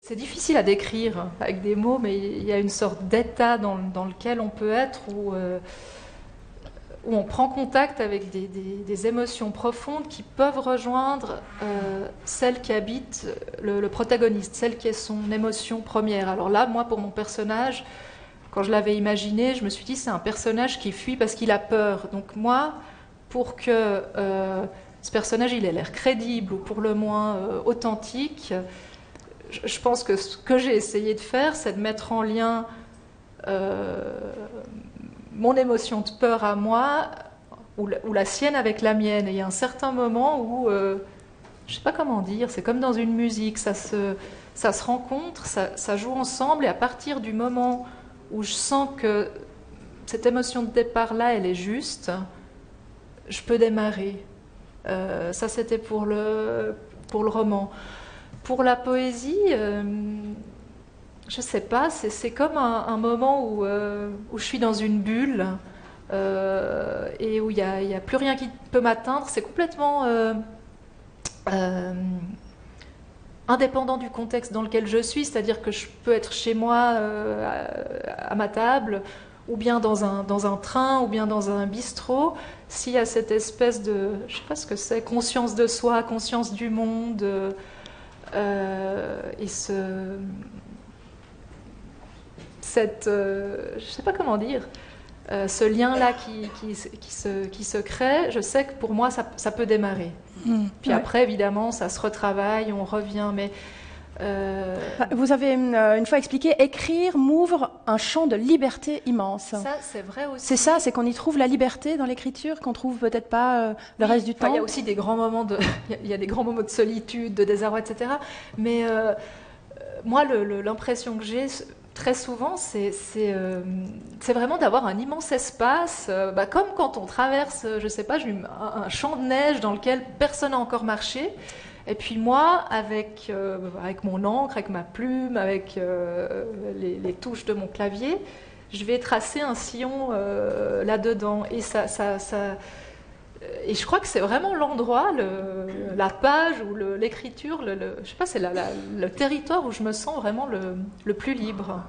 C'est difficile à décrire avec des mots, mais il y a une sorte d'état dans lequel on peut être où on prend contact avec des émotions profondes qui peuvent rejoindre celle qui habite le protagoniste, celle qui est son émotion première. Alors là, moi, pour mon personnage, quand je l'avais imaginé, je me suis dit c'est un personnage qui fuit parce qu'il a peur. Donc moi, pour que ce personnage il ait l'air crédible ou pour le moins authentique, je pense que ce que j'ai essayé de faire, c'est de mettre en lien mon émotion de peur à moi ou la sienne avec la mienne. Et il y a un certain moment où, je ne sais pas comment dire, c'est comme dans une musique, ça se rencontre, ça joue ensemble, et à partir du moment où je sens que cette émotion de départ-là, elle est juste, je peux démarrer. Ça, c'était pour le roman. Pour la poésie, je sais pas, c'est comme un moment où je suis dans une bulle et où il y a plus rien qui peut m'atteindre. C'est complètement indépendant du contexte dans lequel je suis, c'est-à-dire que je peux être chez moi à ma table, ou bien dans un train, ou bien dans un bistrot. S'il y a cette espèce de, je sais pas ce que c'est, conscience de soi, conscience du monde, et je sais pas comment dire, ce lien-là qui se crée, je sais que pour moi ça peut démarrer. Puis Ouais. après, évidemment, ça se retravaille, on revient, mais Vous avez une fois expliqué, écrire m'ouvre un champ de liberté immense. ça, c'est vrai aussi. C'est ça, c'est qu'on y trouve la liberté dans l'écriture, qu'on trouve peut-être pas le reste du Enfin, temps. il y a aussi des grands moments il y a des grands moments de solitude, de désarroi, etc. Mais moi, l'impression que j'ai très souvent, c'est vraiment d'avoir un immense espace, comme quand on traverse, je sais pas, un champ de neige dans lequel personne n'a encore marché. Et puis moi, avec mon encre, avec ma plume, avec les touches de mon clavier, je vais tracer un sillon là-dedans. Et et je crois que c'est vraiment l'endroit, la page ou l'écriture, je sais pas, c'est le territoire où je me sens vraiment le plus libre.